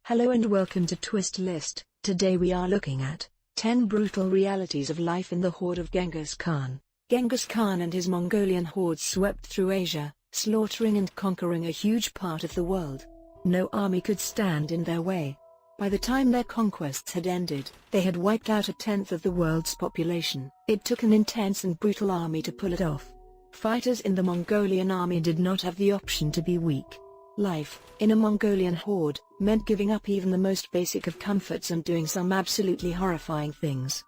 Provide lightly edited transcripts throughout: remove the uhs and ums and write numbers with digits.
Hello and welcome to Twist List. Today we are looking at 10 brutal realities of life in the horde of Genghis Khan. Genghis Khan and his Mongolian hordes swept through Asia, slaughtering and conquering a huge part of the world. No army could stand in their way. By the time their conquests had ended, they had wiped out a tenth of the world's population. It took an intense and brutal army to pull it off. Fighters in the Mongolian army did not have the option to be weak. Life in a Mongolian horde meant giving up even the most basic of comforts and doing some absolutely horrifying things.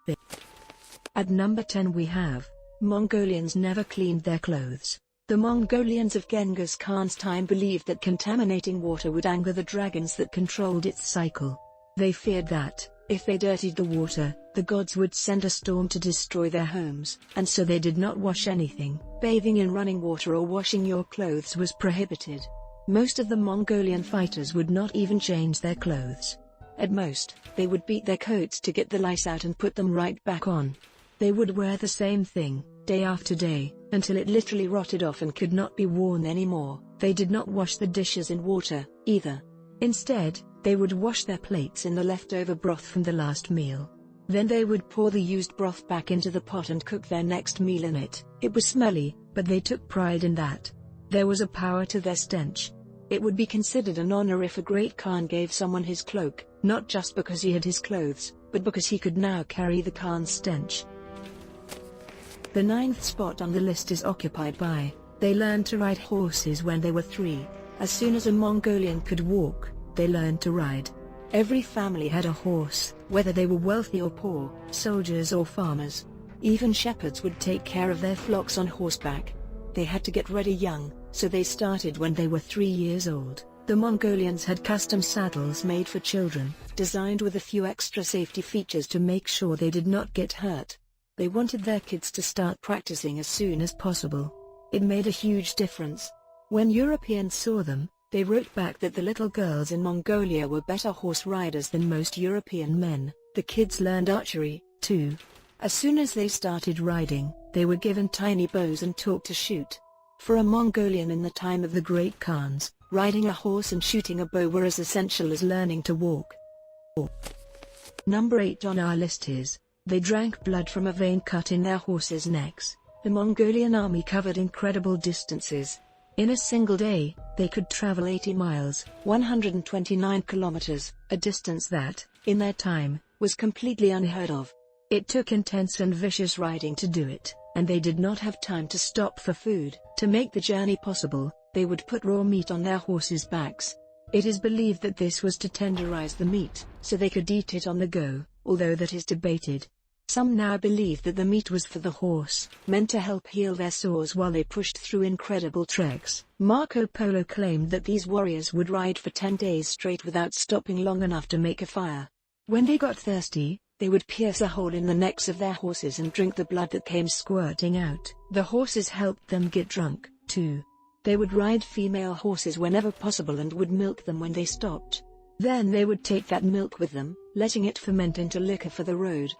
At number 10 we have, Mongolians never cleaned their clothes. The Mongolians of Genghis Khan's time believed that contaminating water would anger the dragons that controlled its cycle. They feared that, if they dirtied the water, the gods would send a storm to destroy their homes, and so they did not wash anything. Bathing in running water or washing your clothes was prohibited. Most of the Mongolian fighters would not even change their clothes. At most, they would beat their coats to get the lice out and put them right back on. They would wear the same thing, day after day, until it literally rotted off and could not be worn anymore. They did not wash the dishes in water, either. Instead, they would wash their plates in the leftover broth from the last meal. Then they would pour the used broth back into the pot and cook their next meal in it. It was smelly, but they took pride in that. There was a power to their stench. It would be considered an honor if a great Khan gave someone his cloak, not just because he had his clothes, but because he could now carry the Khan's stench. The 9th spot on the list is occupied by, they learned to ride horses when they were 3. As soon as a Mongolian could walk, they learned to ride. Every family had a horse, whether they were wealthy or poor, soldiers or farmers. Even shepherds would take care of their flocks on horseback. They had to get ready young, so they started when they were 3 years old. The Mongolians had custom saddles made for children, designed with a few extra safety features to make sure they did not get hurt. They wanted their kids to start practicing as soon as possible. It made a huge difference. When Europeans saw them, they wrote back that the little girls in Mongolia were better horse riders than most European men. The kids learned archery, too. As soon as they started riding, they were given tiny bows and taught to shoot. For a Mongolian in the time of the great Khans, riding a horse and shooting a bow were as essential as learning to walk. Number 8 on our list is, they drank blood from a vein cut in their horses' necks. The Mongolian army covered incredible distances. In a single day, they could travel 80 miles, 129 kilometers, a distance that, in their time, was completely unheard of. It took intense and vicious riding to do it, and they did not have time to stop for food. To make the journey possible, they would put raw meat on their horses' backs. It is believed that this was to tenderize the meat, so they could eat it on the go, although that is debated. Some now believe that the meat was for the horse, meant to help heal their sores while they pushed through incredible treks. Marco Polo claimed that these warriors would ride for 10 days straight without stopping long enough to make a fire. When they got thirsty, they would pierce a hole in the necks of their horses and drink the blood that came squirting out. The horses helped them get drunk, too. They would ride female horses whenever possible and would milk them when they stopped. Then they would take that milk with them, letting it ferment into liquor for the road.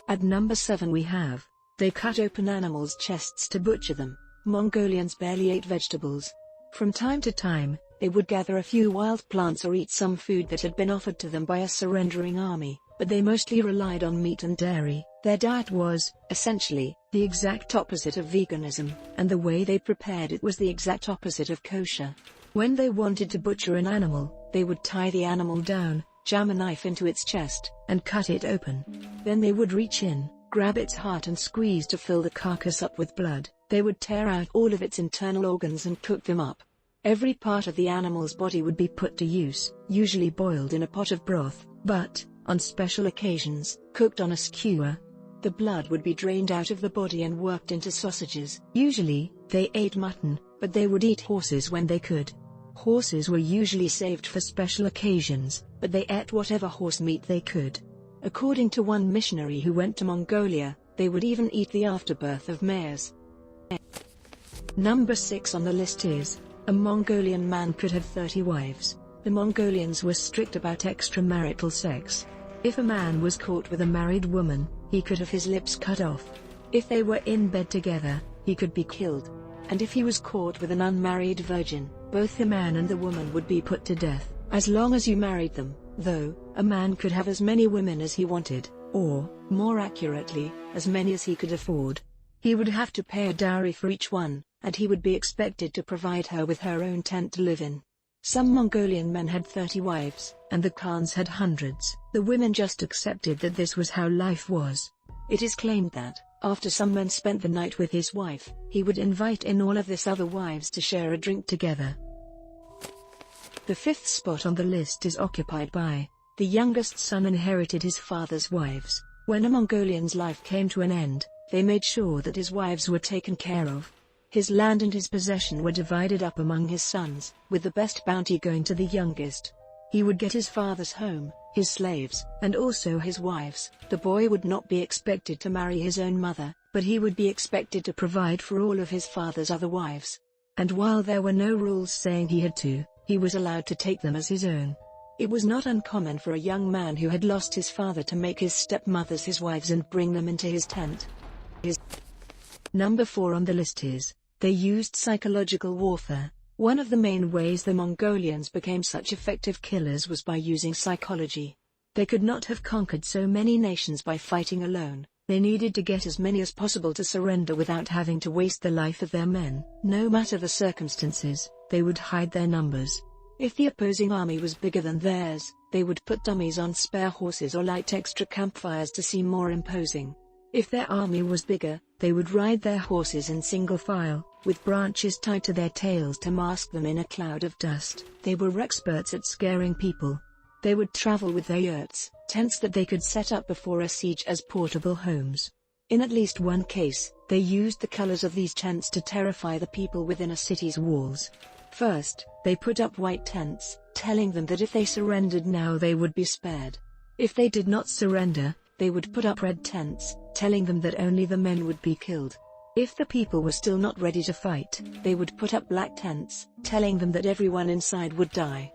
At number 7 we have, they cut open animals' chests to butcher them. Mongolians barely ate vegetables. From time to time, they would gather a few wild plants or eat some food that had been offered to them by a surrendering army, but they mostly relied on meat and dairy. Their diet was, essentially, the exact opposite of veganism, and the way they prepared it was the exact opposite of kosher. When they wanted to butcher an animal, they would tie the animal down, jam a knife into its chest, and cut it open. Then they would reach in, grab its heart and squeeze to fill the carcass up with blood. They would tear out all of its internal organs and cook them up. Every part of the animal's body would be put to use, usually boiled in a pot of broth, but, on special occasions, cooked on a skewer. The blood would be drained out of the body and worked into sausages. Usually, they ate mutton, but they would eat horses when they could. Horses were usually saved for special occasions, but they ate whatever horse meat they could. According to one missionary who went to Mongolia, they would even eat the afterbirth of mares. Number 6 on the list is, a Mongolian man could have 30 wives. The Mongolians were strict about extramarital sex. If a man was caught with a married woman, he could have his lips cut off. If they were in bed together, he could be killed. And if he was caught with an unmarried virgin, both the man and the woman would be put to death. As long as you married them, though, a man could have as many women as he wanted, or, more accurately, as many as he could afford. He would have to pay a dowry for each one, and he would be expected to provide her with her own tent to live in. Some Mongolian men had 30 wives, and the Khans had hundreds. The women just accepted that this was how life was. It is claimed that, after some man spent the night with his wife, he would invite in all of his other wives to share a drink together. The fifth spot on the list is occupied by the youngest son inherited his father's wives. When a Mongolian's life came to an end, they made sure that his wives were taken care of. His land and his possession were divided up among his sons, with the best bounty going to the youngest. He would get his father's home, his slaves, and also his wives. The boy would not be expected to marry his own mother, but he would be expected to provide for all of his father's other wives. And while there were no rules saying he had to, he was allowed to take them as his own. It was not uncommon for a young man who had lost his father to make his stepmothers his wives and bring them into his tent. Number 4 on the list is, they used psychological warfare. One of the main ways the Mongolians became such effective killers was by using psychology. They could not have conquered so many nations by fighting alone. They needed to get as many as possible to surrender without having to waste the life of their men. No matter the circumstances, they would hide their numbers. If the opposing army was bigger than theirs, they would put dummies on spare horses or light extra campfires to seem more imposing. If their army was bigger, they would ride their horses in single file, with branches tied to their tails to mask them in a cloud of dust. They were experts at scaring people. They would travel with their yurts, tents that they could set up before a siege as portable homes. In at least one case, they used the colors of these tents to terrify the people within a city's walls. First, they put up white tents, telling them that if they surrendered now they would be spared. If they did not surrender, they would put up red tents, telling them that only the men would be killed. If the people were still not ready to fight, they would put up black tents, telling them that everyone inside would die.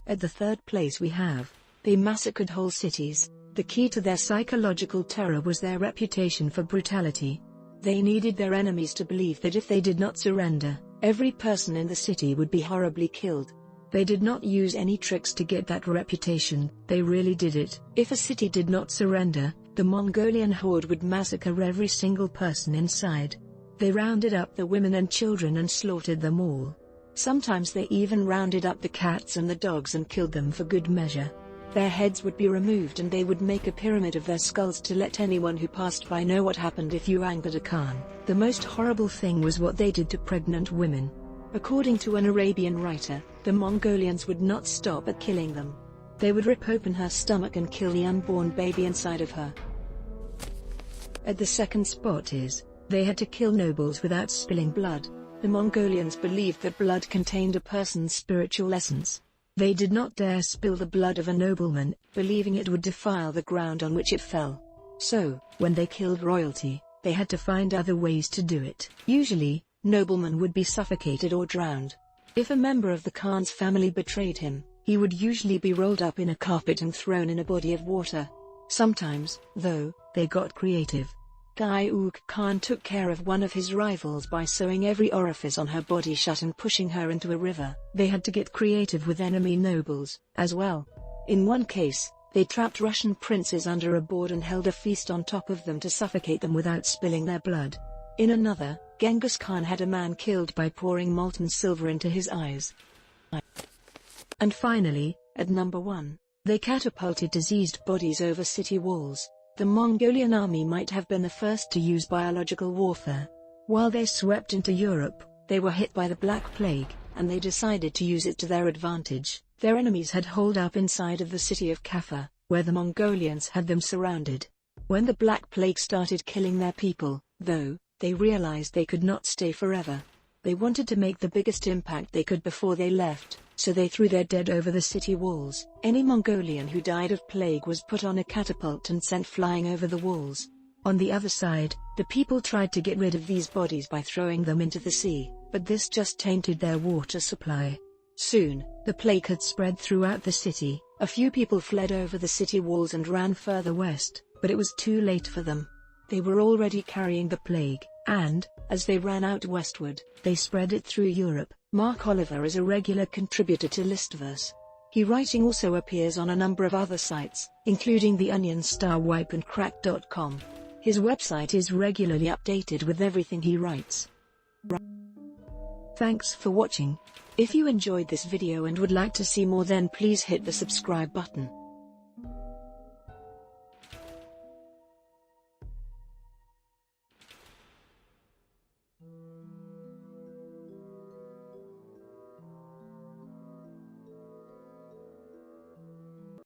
At the third place we have, they massacred whole cities. The key to their psychological terror was their reputation for brutality. They needed their enemies to believe that if they did not surrender, every person in the city would be horribly killed. They did not use any tricks to get that reputation, they really did it. If a city did not surrender, the Mongolian horde would massacre every single person inside. They rounded up the women and children and slaughtered them all. Sometimes they even rounded up the cats and the dogs and killed them for good measure. Their heads would be removed and they would make a pyramid of their skulls to let anyone who passed by know what happened if you angered a Khan. The most horrible thing was what they did to pregnant women. According to an Arabian writer, the Mongolians would not stop at killing them. They would rip open her stomach and kill the unborn baby inside of her. At the second spot is, they had to kill nobles without spilling blood. The Mongolians believed that blood contained a person's spiritual essence. They did not dare spill the blood of a nobleman, believing it would defile the ground on which it fell. So, when they killed royalty, they had to find other ways to do it. Usually, noblemen would be suffocated or drowned. If a member of the Khan's family betrayed him, he would usually be rolled up in a carpet and thrown in a body of water. Sometimes, though, they got creative. Genghis Khan took care of one of his rivals by sewing every orifice on her body shut and pushing her into a river. They had to get creative with enemy nobles, as well. In one case, they trapped Russian princes under a board and held a feast on top of them to suffocate them without spilling their blood. In another, Genghis Khan had a man killed by pouring molten silver into his eyes. And finally, at number 1, they catapulted diseased bodies over city walls. The Mongolian army might have been the first to use biological warfare. While they swept into Europe, they were hit by the Black Plague, and they decided to use it to their advantage. Their enemies had holed up inside of the city of Kaffa, where the Mongolians had them surrounded. When the Black Plague started killing their people, though, they realized they could not stay forever. They wanted to make the biggest impact they could before they left, so they threw their dead over the city walls. Any Mongolian who died of plague was put on a catapult and sent flying over the walls. On the other side, the people tried to get rid of these bodies by throwing them into the sea, but this just tainted their water supply. Soon, the plague had spread throughout the city. A few people fled over the city walls and ran further west, but it was too late for them. They were already carrying the plague, and, as they ran out westward, they spread it through Europe. Mark Oliver is a regular contributor to Listverse. His writing also appears on a number of other sites, including The Onion, Starwipe and Cracked.com. His website is regularly updated with everything he writes. Thanks for watching. If you enjoyed this video and would like to see more, then please hit the subscribe button.